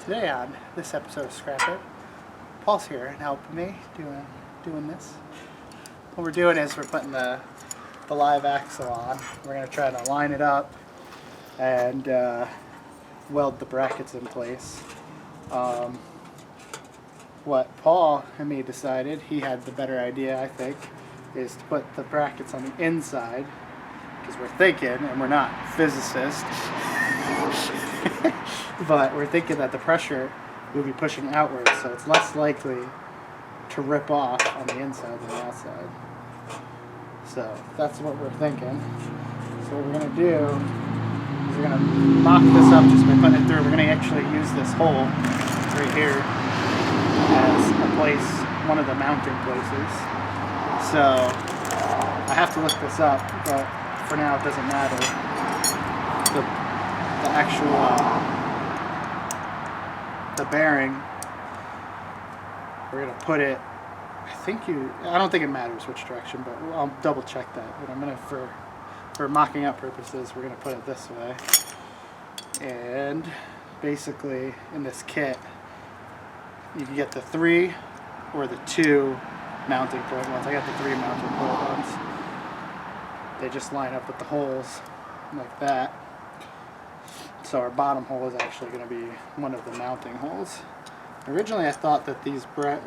Today on this episode of Scrapin, Paul's here and helping me doing this. What we're doing is we're putting the live axle on. We're going to try to line it up and weld the brackets in place. What Paul and me decided, he had the better idea, I think, is to put the brackets on the inside, because we're thinking, and we're not physicists, but we're thinking that the pressure will be pushing outwards, so it's less likely to rip off on the inside than the outside. So that's what we're thinking. So what we're going to do is we're going to mock this up just by putting it through. We're going to actually use this hole right here as a place, one of the mounting places. So I have to look this up, but for now it doesn't matter. The actual the bearing, we're going to put it, I don't think it matters which direction, but I'll double check that. But I'm going to, for mocking up purposes, we're going to put it this way. And basically in this kit, you can get the 3 or the 2 mounting point ones. I got the 3 mounting point ones. They just line up with the holes like that. So our bottom hole is actually going to be one of the mounting holes. Originally I thought that these went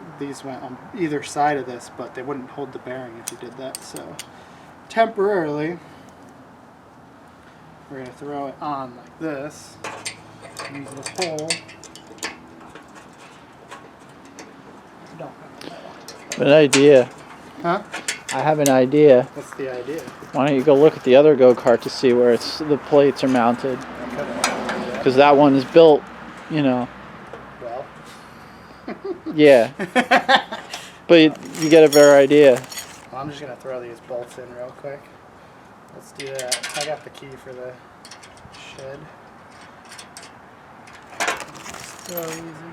on either side of this, but they wouldn't hold the bearing if you did that. So temporarily we're going to throw it on like this. Use this hole. An idea. Huh? I have an idea. What's the idea? Why don't you go look at the other go-kart to see where the plates are mounted? Because that one is built, you know. Well. Yeah. But you get a better idea. Well, I'm just going to throw these bolts in real quick. Let's do that. I got the key for the shed. So easy.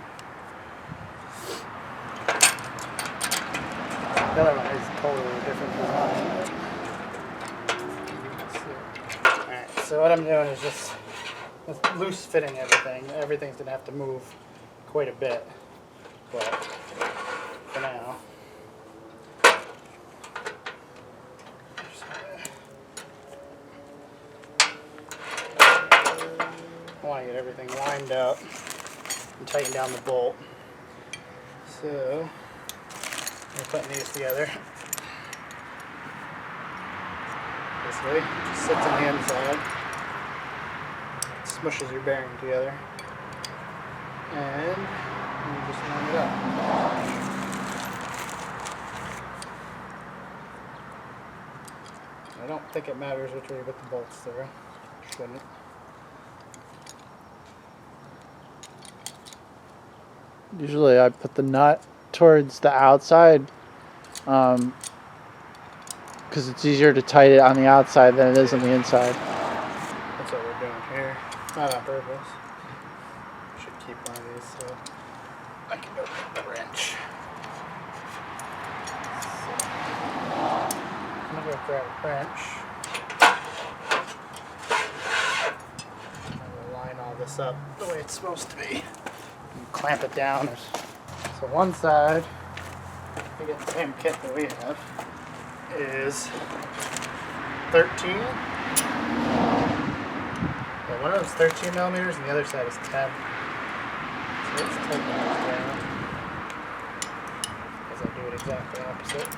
The other one is totally different design. Alright, so what I'm doing is just loose fitting everything. Everything's going to have to move quite a bit. But for now, I want to get everything lined up and tighten down the bolt. So I'm putting these together. This way, it just sits on the inside, smushes your bearing together, and you just line it up. I don't think it matters which way you put the bolts through. Shouldn't. Usually I put the nut towards the outside because it's easier to tighten it on the outside than it is on the inside. That's what we're doing here. Not on purpose. I should keep one of these so I can go get the wrench. So, I'm going to grab a wrench. I'm going to line all this up the way it's supposed to be. And clamp it down. So one side, we get the same kit that we have, is 13. Yeah, one of them's 13 millimeters and the other side is 10. So it's 10 millimeters down. Because I do it exactly opposite.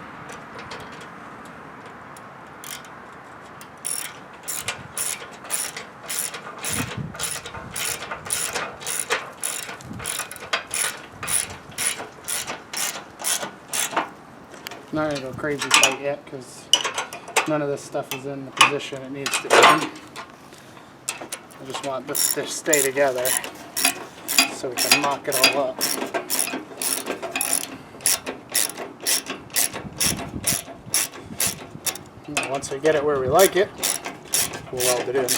I'm not going to go crazy tight yet because none of this stuff is in the position it needs to be in. I just want this to stay together so we can mock it all up. And once we get it where we like it, we'll weld it in.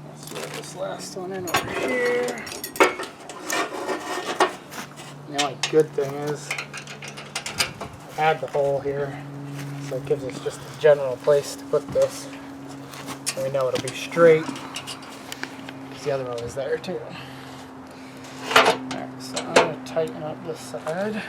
Let's throw this last one in over here. The only good thing is I had the hole here, so it gives us just a general place to put this. And we know it'll be straight, because the other one is there too. Alright, so I'm going to tighten up this side.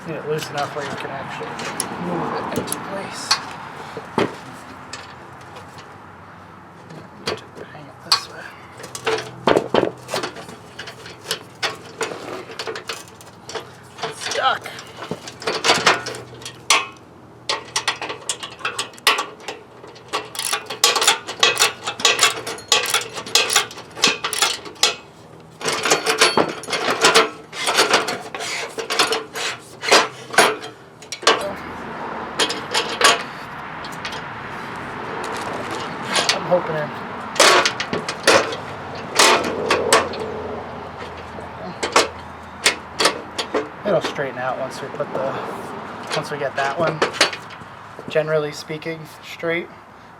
Get it loose enough where you can actually move it into place. Hang it this way. It's stuck. Hoping it'll straighten out once we get that one, generally speaking, straight.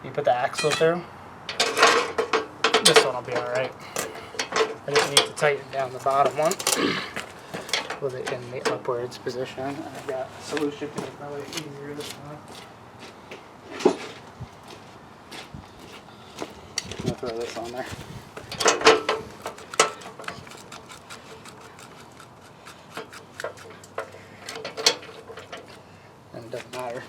You put the axle through. This one will be alright. I just need to tighten down the bottom one with it in the upwards position. I've got a solution to make my life easier this time. I'm going to throw this on there. And it doesn't matter.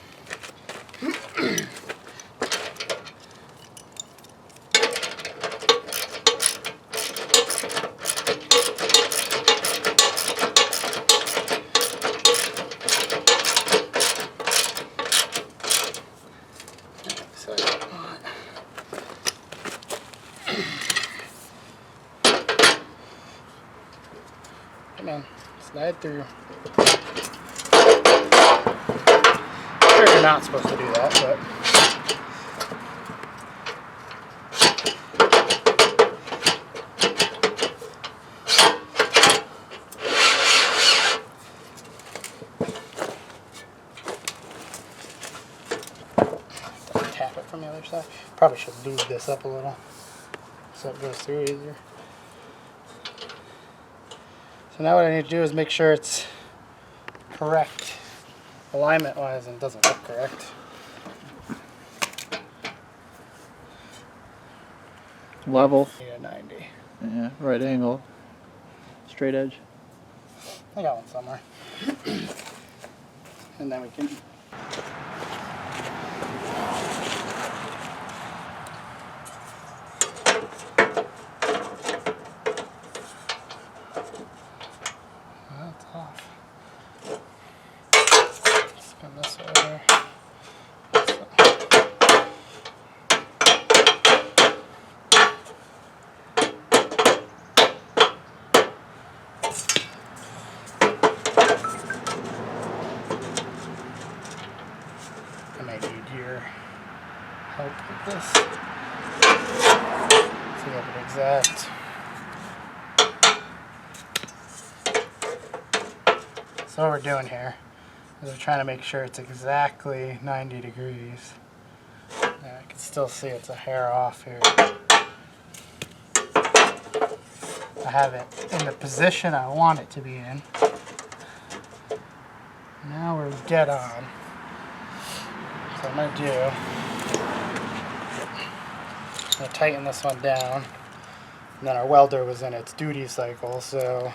Come on, slide through. Sure, you're not supposed to do that, but tap it from the other side. Probably should lube this up a little so it goes through easier. So now what I need to do is make sure it's correct alignment wise and it doesn't look correct. Level. Yeah, 90. Yeah, right angle. Straight edge. I got one somewhere. And then we can that's off. Spin this over. I may need your help with this. See if it exact. So what we're doing here is we're trying to make sure it's exactly 90 degrees. I can still see it's a hair off here. I have it in the position I want it to be in. Now we're dead on. So I'm going to I'm going to tighten this one down. And then our welder was in its duty cycle, so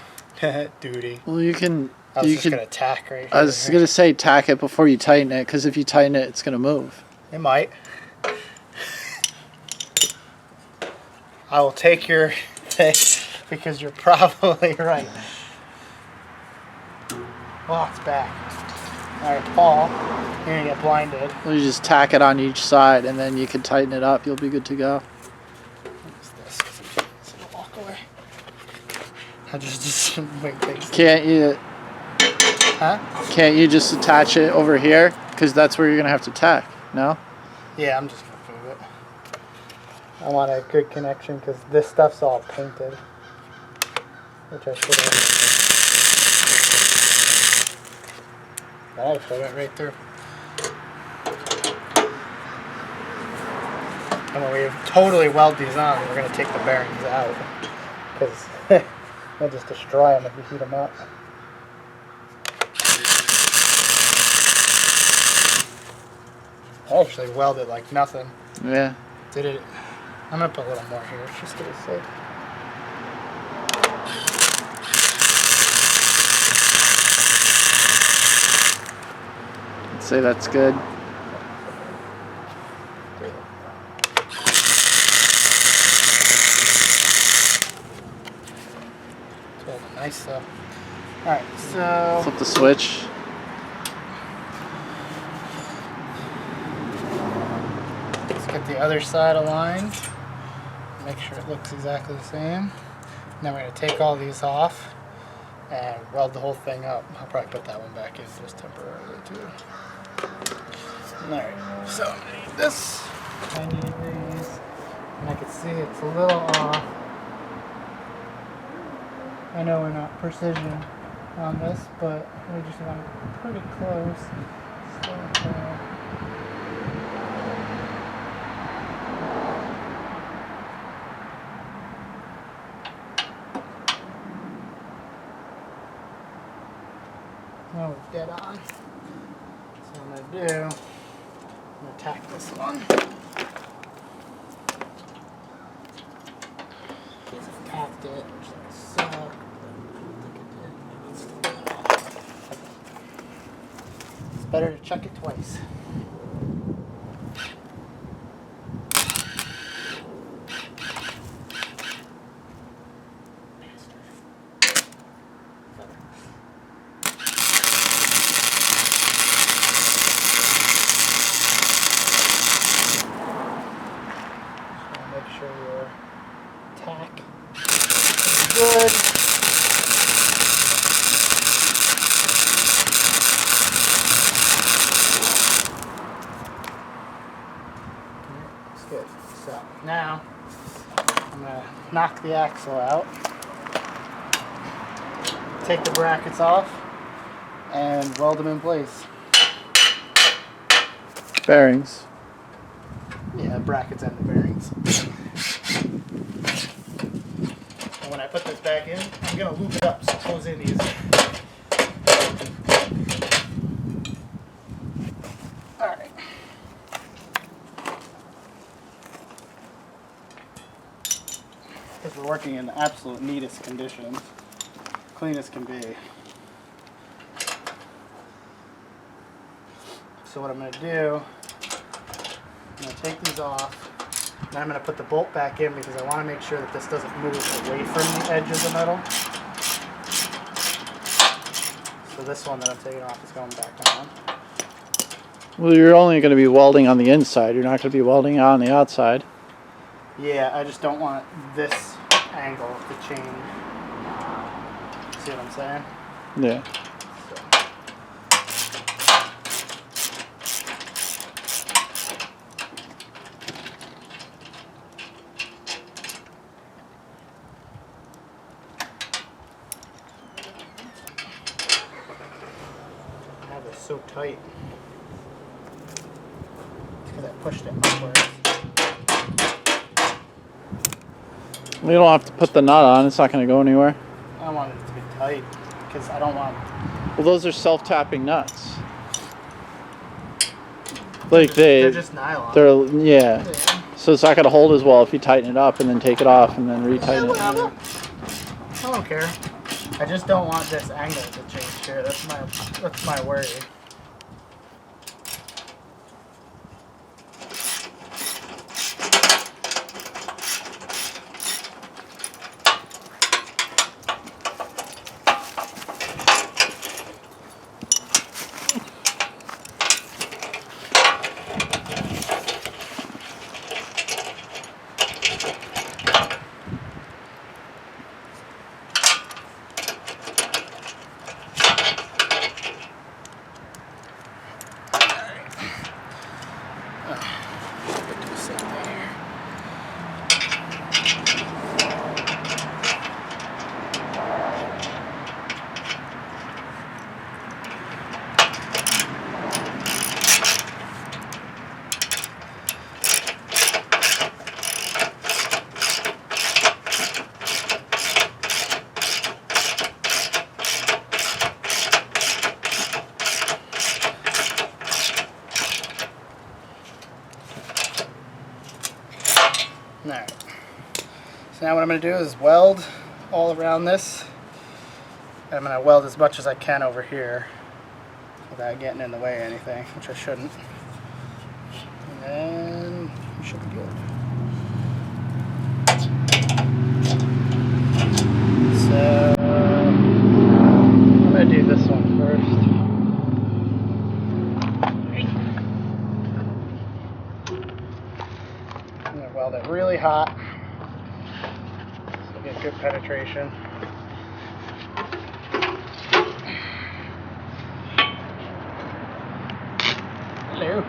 duty. Well, you can. I was you just can. going to tack right here. I was gonna say tack it before you tighten it, because if you tighten it, it's gonna move. It might. I will take your thing because you're probably right. Oh, it's back. Alright, Paul, you're going to get blinded. Well, you just tack it on each side, and then you can tighten it up. You'll be good to go. What's this? It's going to walk away. I just wait, thanks. Can't you? Huh? Can't you just attach it over here? Because that's where you're gonna have to tack. No? Yeah, I'm just going to move it. I want a good connection because this stuff's all painted, which I should have. That actually went right through. And when we totally weld these on, we're going to take the bearings out because they'll just destroy them if you heat them up. I actually welded like nothing. Yeah. Did it? I'm going to put a little more here just to be safe. I'd say that's good. It's welded nice though. Alright, so Flip the switch. let's get the other side aligned. Make sure it looks exactly the same. And then we're going to take all these off and weld the whole thing up. I'll probably put that one back in just temporarily too. Alright, so I'm going to need this. I need these. And I can see it's a little off. I know we're not precision on this, but we just want it pretty close. So, now we're dead on. So I'm going to do, I'm going to tack this one. Because I've tacked it, which looks so. It's better to check it twice. Make sure your tack is good. That's good. So now I'm going to knock the axle out, take the brackets off, and weld them in place. Bearings. Yeah, brackets and the bearings. And when I put this back in, I'm going to loop it up so it goes in easy. Alright. Because we're working in the absolute neatest conditions. Clean as can be. So what I'm going to do, I'm going to take these off. Then I'm going to put the bolt back in because I want to make sure that this doesn't move away from the edge of the metal. So this one that I'm taking off is going back on. Well, you're only going to be welding on the inside. You're not going to be welding on the outside. Yeah, I just don't want this angle to change. See what I'm saying? Yeah. That was so tight. It's because I pushed it upwards. You don't have to put the nut on. It's not going to go anywhere. I don't want it to be tight because I don't want. Well, those are self-tapping nuts. Like They're just nylon. Yeah. Yeah. So it's not going to hold as well if you tighten it up and then take it off and then retighten it. I don't care. I just don't want this angle to change here. That's my worry. Alright. So now what I'm going to do is weld all around this. And I'm going to weld as much as I can over here without getting in the way of anything, which I shouldn't. And then we should be good. So I'm going to do this one first. I'm going to weld it really hot so get good penetration. Hello.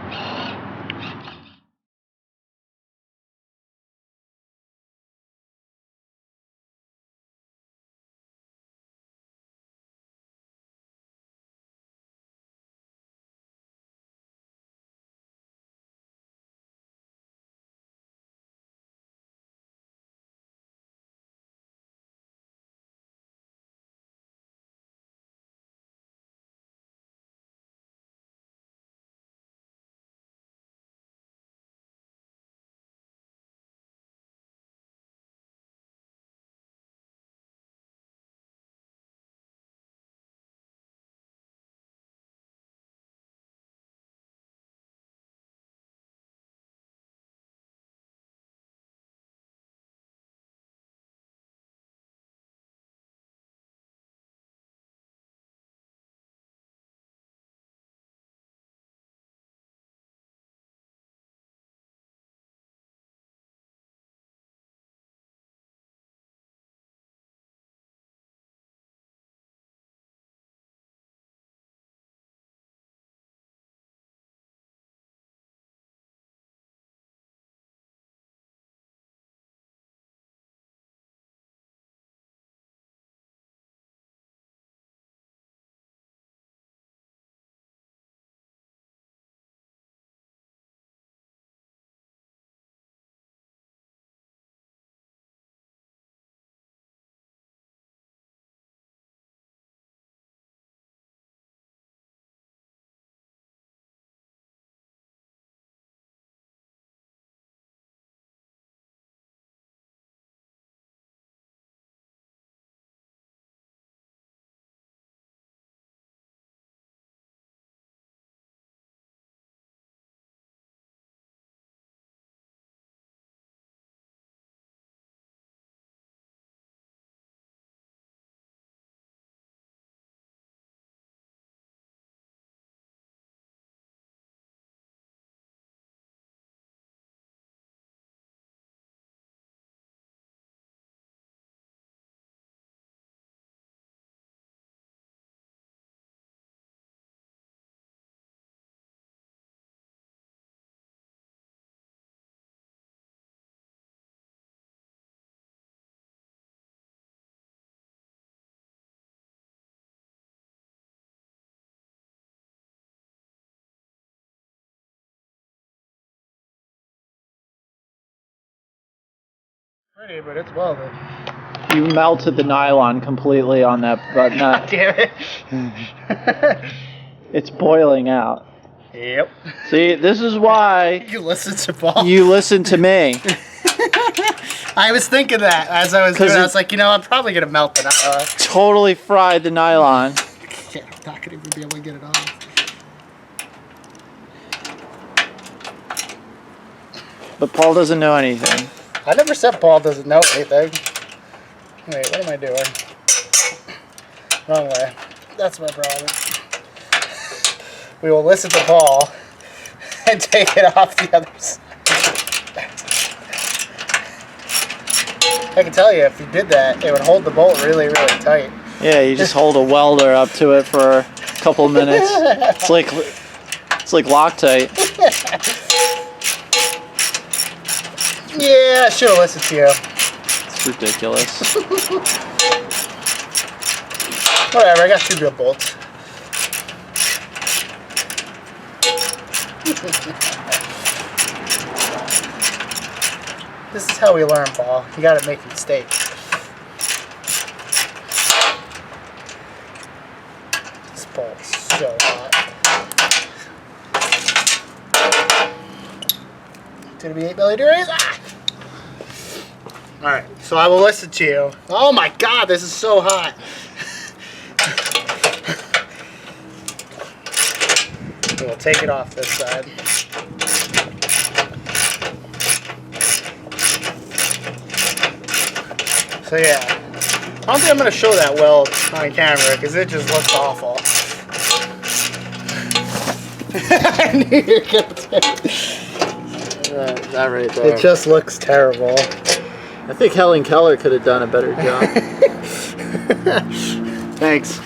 Pretty, but it's welded. You melted the nylon completely on that butt nut. Damn it. It's boiling out. Yep. See, this is why You listen to Paul. you listen to me. I was thinking that as I was doing it. I was like, you know, I'm probably going to melt the nylon. Totally fried the nylon. Shit, I'm not going to even be able to get it off. But Paul doesn't know anything. I never said Paul doesn't know anything. Wait, what am I doing? Wrong way. That's my problem. We will listen to Paul and take it off the other side. I can tell you, if you did that, it would hold the bolt really, really tight. Yeah, you just hold a welder up to it for a couple minutes. It's like Loctite. Yeah, I should have listened to you. It's ridiculous. Whatever, I got 2 good bolts. This is how we learn, Paul. You gotta make mistakes. This bolt's so hot. It's gonna be 8 millidegrees. Ah! Alright, so I will listen to you. Oh my god, this is so hot. We'll take it off this side. So yeah, I don't think I'm going to show that weld on camera because it just looks awful. I knew you were going to That right there. It just looks terrible. I think Helen Keller could have done a better job. Thanks.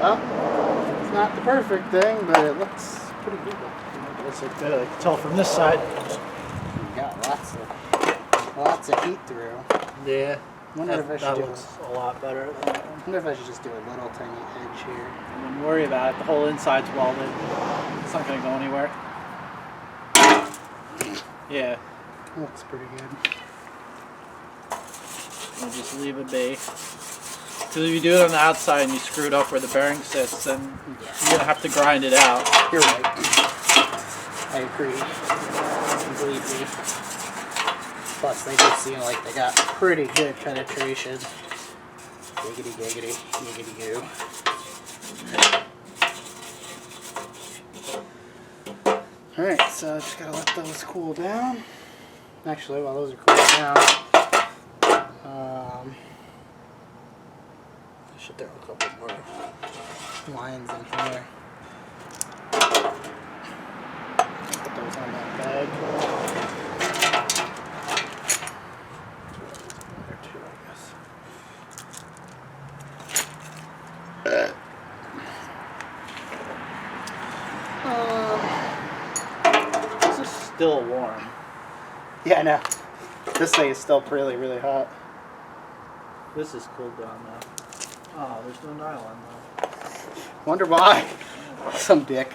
Well, it's not the perfect thing, but it looks pretty good. It looks like that. I can tell from this side. You got lots of heat through. Yeah. Wonder if I should that do looks a lot better. wonder if I should just do a little tiny edge here. Don't worry about it. The whole inside's welded. It's not going to go anywhere. Yeah. Looks pretty good. We'll just leave it be. Because if you do it on the outside and you screw it up where the bearing sits, then you're going to have to grind it out. You're right. I agree completely. Plus, they do seem like they got pretty good penetration. Giggity, giggity, giggity goo. Alright, so just gotta let those cool down. Actually, while those are cooling down, I should throw a couple more lines in here. Put those on that bag. There too, I guess. This is still warm. Yeah, I know. This thing is still really, really hot. This is cooled down now. Oh, there's no nylon though. Wonder why. Some dick.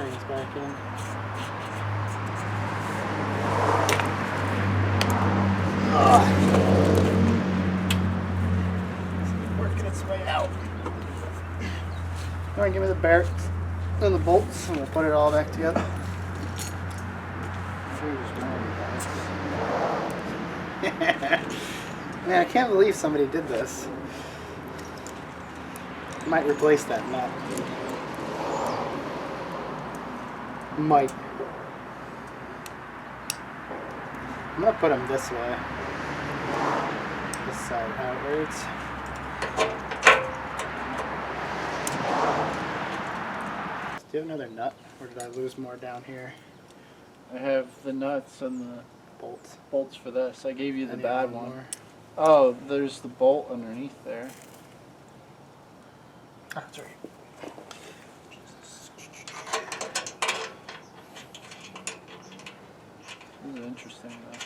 bearings back in. It's working its way out. All right, give me the bearings and the bolts, and we'll put it all back together. Man, I can't believe somebody did this. Might replace that nut. Might. I'm gonna put them this way. This side outwards. Do you have another nut, or did I lose more down here? I have the nuts and the bolts for this. I gave you the bad one. More. Oh, there's the bolt underneath there. That's right. This is interesting though.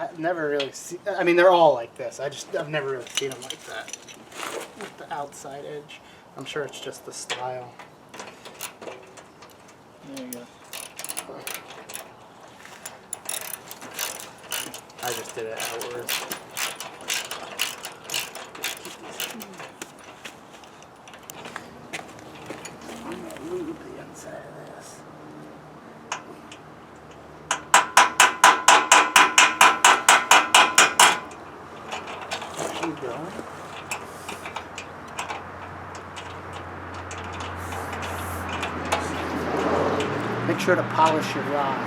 I've never really seen. I mean, they're all like this. I've never really seen them like that with the outside edge. I'm sure it's just the style. There you go. I just did it outwards. I'm gonna lube the inside of this. Keep going. Make sure to polish your rod.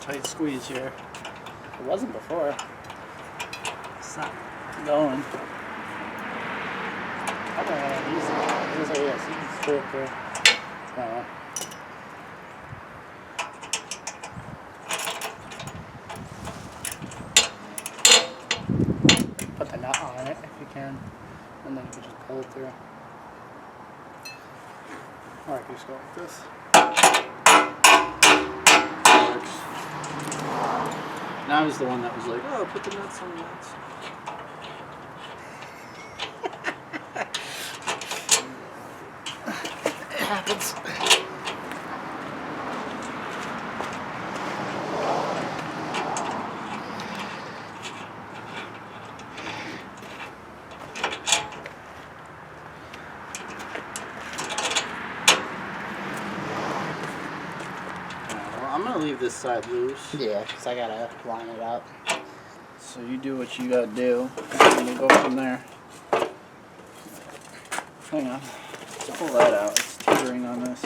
Tight squeeze here. It wasn't before. It's not going. I don't want to use it. These are, yes, you can screw it through. Put the nut on it if you can, and then you can just pull it through. Or I can just go like this. Now he's the one that was like, oh, put the nuts on the nuts. It happens. I'm gonna leave this side loose. Yeah, because I gotta line it up. So you do what you gotta do, and we'll go from there. Hang on. Let's pull that out. It's teetering on this.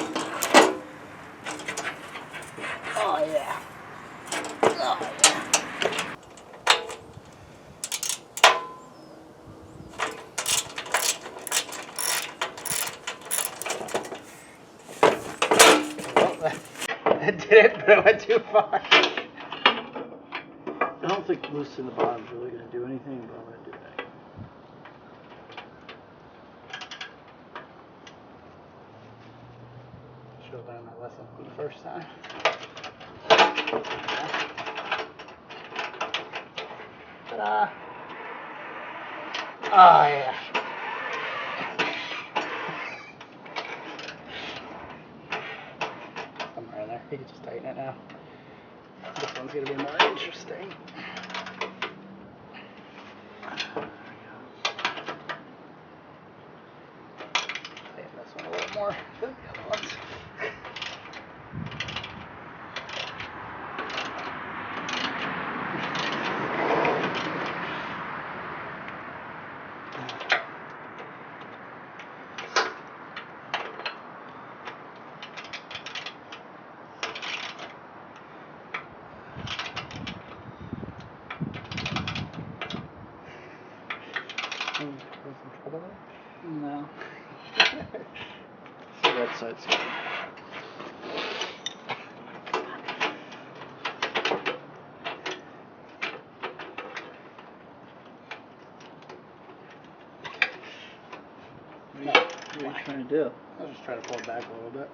Oh yeah. Oh yeah. It did it, but it went too far. I don't think loosening the bottom is really gonna do anything, but I'm gonna do that. Should have learned my lesson from the first time. Ta-da! Oh yeah. Somewhere in there. You can just tighten it now. This one's gonna be more interesting. Tighten this one a little more than the other ones. No. So that side's good. What are you trying to do? I was just trying to pull it back a little bit.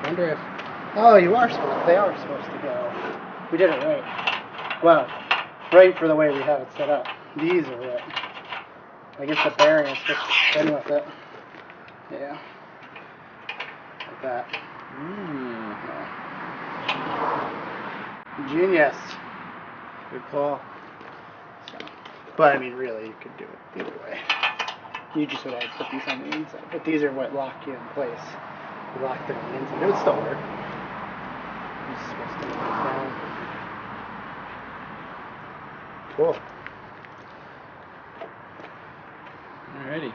Wonder if... Oh, they are supposed to go. We did it right. Well, right for the way we have it set up. These are right. I guess the bearing is supposed to spin with it. Yeah. Like that. Yeah. Genius. Good call. So, but I mean, really, you could do it either way. You just would have to put these on the inside. But these are what lock you in place. You locked it on the inside. It would still work. It's supposed to move down. Cool. Alrighty.